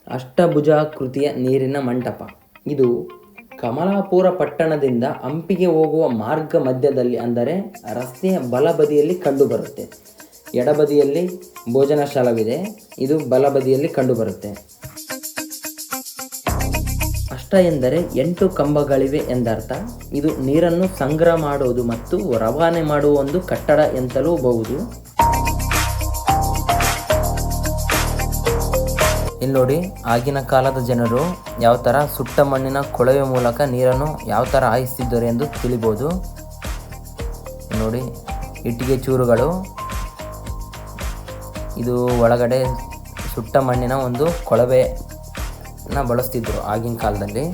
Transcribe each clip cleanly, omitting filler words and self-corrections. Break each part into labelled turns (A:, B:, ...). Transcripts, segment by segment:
A: ಅಷ್ಟಭುಜಾಕೃತಿಯ ನೀರಿನ ಮಂಟಪ. ಇದು ಕಮಲಾಪುರ ಪಟ್ಟಣದಿಂದ ಹಂಪಿಗೆ ಹೋಗುವ ಮಾರ್ಗ ಮಧ್ಯದಲ್ಲಿ, ಅಂದರೆ ರಸ್ತೆಯ ಬಲಬದಿಯಲ್ಲಿ ಕಂಡುಬರುತ್ತೆ. ಎಡಬದಿಯಲ್ಲಿ ಭೋಜನ ಸ್ಥಳವಿದೆ, ಇದು ಬಲಬದಿಯಲ್ಲಿ ಕಂಡುಬರುತ್ತೆ. ಅಷ್ಟ ಎಂದರೆ 8 ಕಂಬಗಳಿವೆ ಎಂದರ್ಥ. ಇದು ನೀರನ್ನು ಸಂಗ್ರಹ ಮಾಡುವುದು ಮತ್ತು ರವಾನೆ ಮಾಡುವ ಒಂದು ಕಟ್ಟಡ ಎಂತಲೂ ಬಹುದು. ಇಲ್ಲಿ ನೋಡಿ, ಆಗಿನ ಕಾಲದ ಜನರು ಯಾವ ಥರ ಸುಟ್ಟ ಮಣ್ಣಿನ ಕೊಳವೆ ಮೂಲಕ ನೀರನ್ನು ಯಾವ ಥರ ಹಾಯಿಸ್ತಿದ್ದರು ಎಂದು ತಿಳಿಬೋದು. ನೋಡಿ, ಇಟ್ಟಿಗೆ ಚೂರುಗಳು, ಇದು ಒಳಗಡೆ ಸುಟ್ಟ ಮಣ್ಣಿನ ಒಂದು ಕೊಳವೆನ ಬಳಸ್ತಿದ್ರು ಆಗಿನ ಕಾಲದಲ್ಲಿ.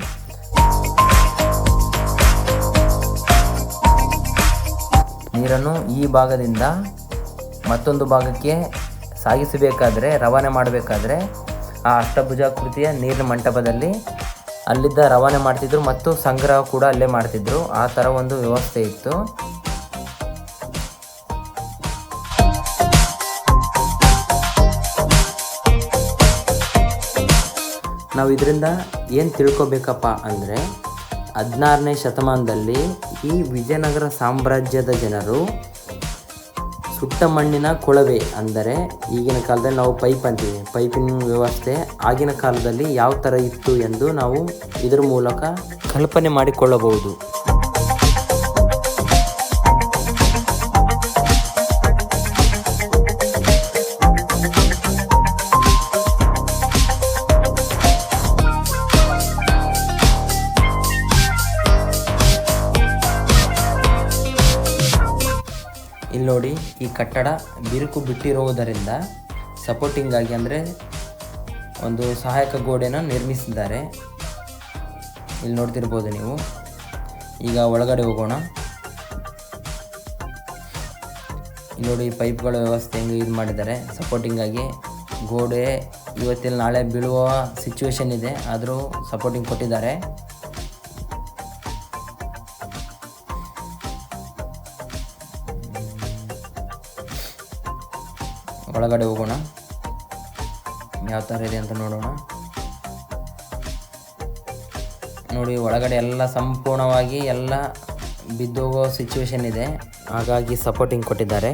A: ನೀರನ್ನು ಈ ಭಾಗದಿಂದ ಮತ್ತೊಂದು ಭಾಗಕ್ಕೆ ಸಾಗಿಸಬೇಕಾದ್ರೆ, ರವಾನೆ ಮಾಡಬೇಕಾದ್ರೆ ಆ ಅಷ್ಟಭುಜಾಕೃತಿಯ ನೀರಿನ ಮಂಟಪದಲ್ಲಿ ಅಲ್ಲಿದ್ದ ರವಾನೆ ಮಾಡ್ತಿದ್ರು ಮತ್ತು ಸಂಗ್ರಹ ಕೂಡ ಅಲ್ಲೇ ಮಾಡ್ತಿದ್ರು. ಆ ಥರ ಒಂದು ವ್ಯವಸ್ಥೆ ಇತ್ತು. ನಾವು ಇದರಿಂದ ಏನು ತಿಳ್ಕೊಬೇಕಪ್ಪ ಅಂದರೆ, 16ನೇ ಶತಮಾನದಲ್ಲಿ ಈ ವಿಜಯನಗರ ಸಾಮ್ರಾಜ್ಯದ ಜನರು ಸುಟ್ಟ ಮಣ್ಣಿನ ಕೊಳವೆ, ಅಂದರೆ ಈಗಿನ ಕಾಲದಲ್ಲಿ ನಾವು ಪೈಪ್ ಅಂತೀವಿ, ಪೈಪಿನ ವ್ಯವಸ್ಥೆ ಆಗಿನ ಕಾಲದಲ್ಲಿ ಯಾವ ಥರ ಇತ್ತು ಎಂದು ನಾವು ಇದರ ಮೂಲಕ ಕಲ್ಪನೆ ಮಾಡಿಕೊಳ್ಳಬಹುದು. ಇಲ್ಲಿ ನೋಡಿ, ಈ ಕಟ್ಟಡ ಬಿರುಕು ಬಿಟ್ಟಿರುವುದರಿಂದ ಸಪೋರ್ಟಿಂಗ್ ಆಗಿ, ಅಂದರೆ ಒಂದು ಸಹಾಯಕ ಗೋಡೆನ ನಿರ್ಮಿಸಿದ್ದಾರೆ. ಇಲ್ಲಿ ನೋಡ್ತಿರ್ಬೋದು ನೀವು. ಈಗ ಒಳಗಡೆ ಹೋಗೋಣ. ಇಲ್ಲಿ ನೋಡಿ, ಪೈಪ್ಗಳ ವ್ಯವಸ್ಥೆ ಹೆಂಗೆ ಇದು ಮಾಡಿದ್ದಾರೆ ಸಪೋರ್ಟಿಂಗ್ ಆಗಿ. ಗೋಡೆ ಇವತ್ತಿಲ್ಲಿ ನಾಳೆ ಬೀಳುವ ಸಿಚುವೇಶನ್ ಇದೆ, ಆದರೂ ಸಪೋರ್ಟಿಂಗ್ ಕೊಟ್ಟಿದ್ದಾರೆ. ಒಳಗಡೆ ಹೋಗೋಣ, ಯಾವ ಥರ ಇದೆ ಅಂತ ನೋಡೋಣ. ನೋಡಿ, ಒಳಗಡೆ ಎಲ್ಲ ಸಂಪೂರ್ಣವಾಗಿ ಎಲ್ಲ ಬಿದ್ದೋಗೋ ಸಿಚುವೇಶನ್ ಇದೆ, ಹಾಗಾಗಿ ಸಪೋರ್ಟಿಂಗ್ ಕೊಟ್ಟಿದ್ದಾರೆ.